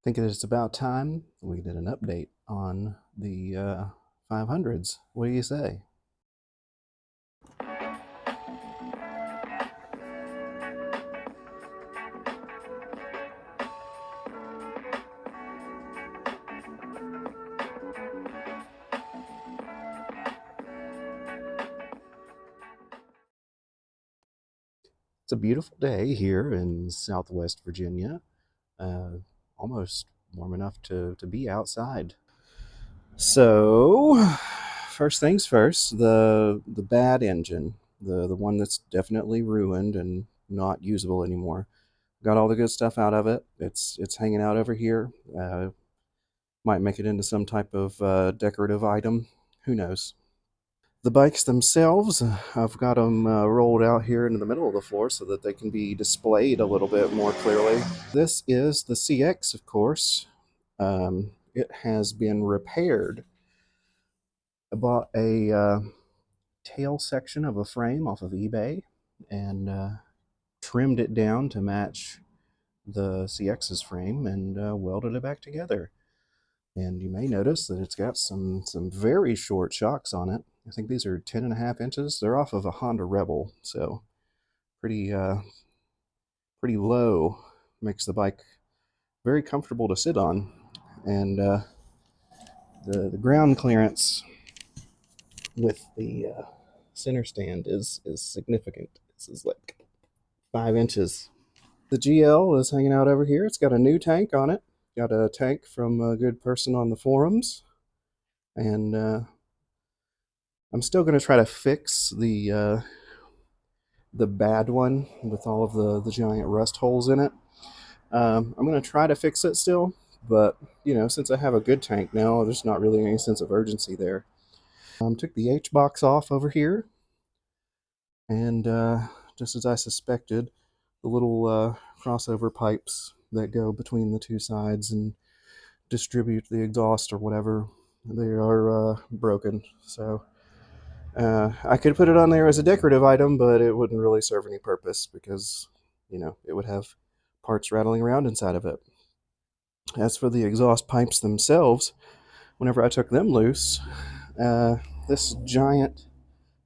Think it's about time we did an update on the 500s. What do you say? It's a beautiful day here in Southwest Virginia. Uh, Almost warm enough to be outside. So, first things first, the bad engine, the one that's definitely ruined and not usable anymore. Got all the good stuff out of it. It's hanging out over here. Might make it into some type of decorative item. Who knows? The bikes themselves, I've got them rolled out here into the middle of the floor so that they can be displayed a little bit more clearly. This is the CX, of course. It has been repaired. I bought a tail section of a frame off of eBay and trimmed it down to match the CX's frame and welded it back together. And you may notice that it's got some very short shocks on it. I think these are 10.5 inches. They're off of a Honda Rebel, so pretty pretty low. Makes the bike very comfortable to sit on, and the ground clearance with the center stand is significant. This is like 5 inches. The GL is hanging out over here. It's got a new tank on it. Got a tank from a good person on the forums, and I'm still going to try to fix the bad one with all of the giant rust holes in it. I'm going to try to fix it still, but since I have a good tank now, there's not really any sense of urgency there. Took the H box off over here, and just as I suspected, the little crossover pipes that go between the two sides and distribute the exhaust or whatever, they are broken. So I could put it on there as a decorative item, but it wouldn't really serve any purpose because, it would have parts rattling around inside of it. As for the exhaust pipes themselves, whenever I took them loose, uh, this giant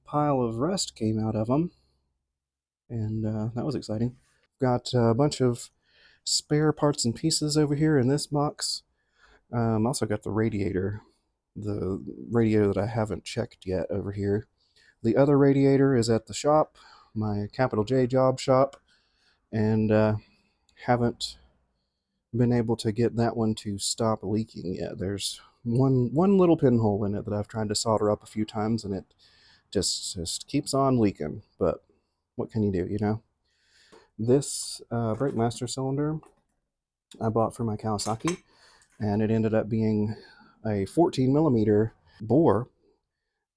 pile of rust came out of them, and that was exciting. Got a bunch of spare parts and pieces over here in this box. Also got the radiator that I haven't checked yet over here. The other radiator is at the shop, my capital J job shop, and haven't been able to get that one to stop leaking yet. There's one little pinhole in it that I've tried to solder up a few times, and it just keeps on leaking. But what can you do? This brake master cylinder I bought for my Kawasaki, and it ended up being a 14 millimeter bore,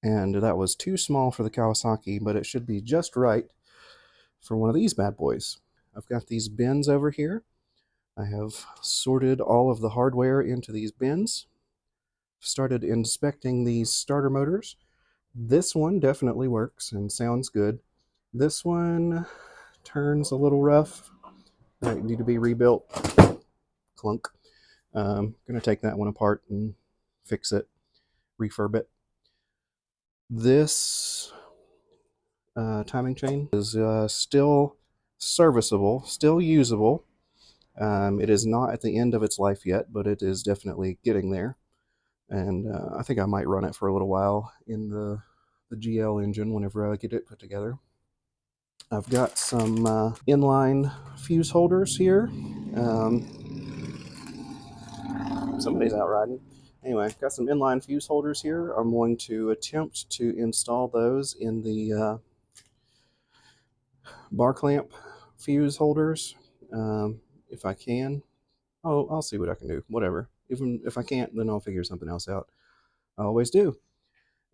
and that was too small for the Kawasaki, but it should be just right for one of these bad boys. I've got these bins over here. I have sorted all of the hardware into these bins. Started inspecting these starter motors. This one definitely works and sounds good. This one turns a little rough. Might need to be rebuilt. Clunk. Gonna take that one apart and fix it, refurb it. This timing chain is still serviceable, still usable. It is not at the end of its life yet, but it is definitely getting there. And I think I might run it for a little while in the GL engine whenever I get it put together. I've got some inline fuse holders here. Somebody's out riding. Anyway, got some inline fuse holders here. I'm going to attempt to install those in the bar clamp fuse holders if I can. Oh, I'll see what I can do. Whatever. Even if I can't, then I'll figure something else out. I always do.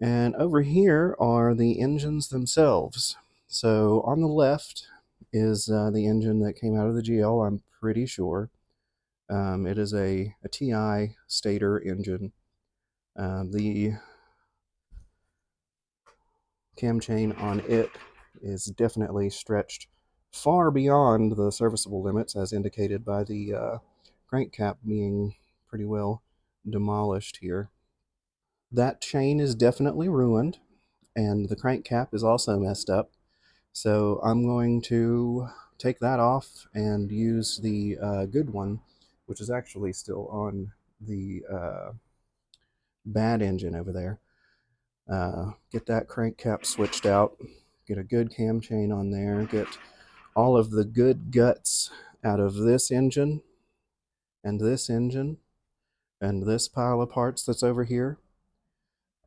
And over here are the engines themselves. So on the left is the engine that came out of the GL, I'm pretty sure. It is a TI stator engine. The cam chain on it is definitely stretched far beyond the serviceable limits as indicated by the crankcap being pretty well demolished here. That chain is definitely ruined, and the crankcap is also messed up. So I'm going to take that off and use the good one, which is actually still on the bad engine over there. Get that crankcap switched out, get a good cam chain on there, get all of the good guts out of this engine and this engine and this pile of parts that's over here,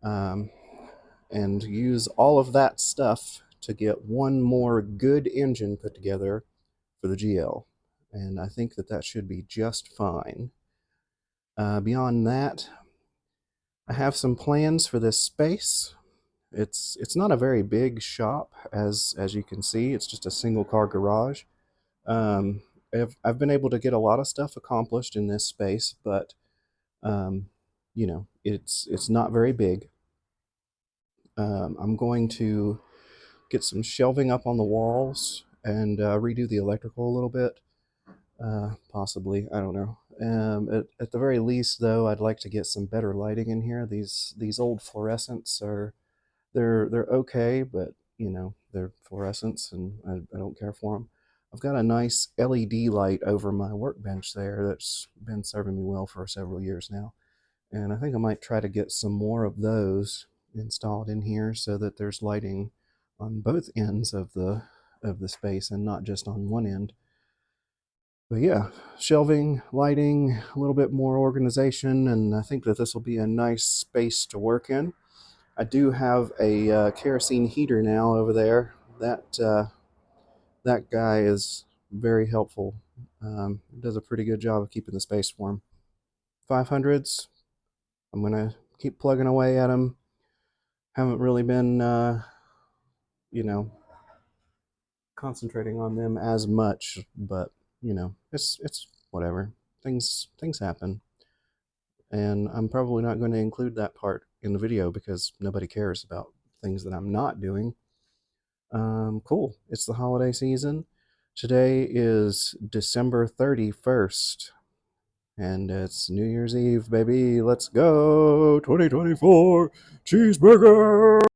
and use all of that stuff to get one more good engine put together for the GL. And I think that that should be just fine. Beyond that, I have some plans for this space. It's not a very big shop, as you can see. It's just a single car garage. Um, I've been able to get a lot of stuff accomplished in this space, but you know, it's not very big. I'm going to get some shelving up on the walls and redo the electrical a little bit. Possibly, I don't know. At the very least, though, I'd like to get some better lighting in here. These old fluorescents are they're okay, but you know they're fluorescents, and I don't care for them. I've got a nice LED light over my workbench there that's been serving me well for several years now, and I think I might try to get some more of those installed in here so that there's lighting on both ends of the space and not just on one end. But yeah, shelving, lighting, a little bit more organization, and I think that this will be a nice space to work in. I do have a kerosene heater now over there. That guy is very helpful. Does a pretty good job of keeping the space warm. 500s, I'm gonna keep plugging away at them. Haven't really been, you know, concentrating on them as much, but you know, it's whatever. Things happen, and I'm probably not going to include that part in the video because nobody cares about things that I'm not doing. Cool. It's the holiday season. Today is December 31st, and it's New Year's Eve, baby. Let's go! 2024 cheeseburger!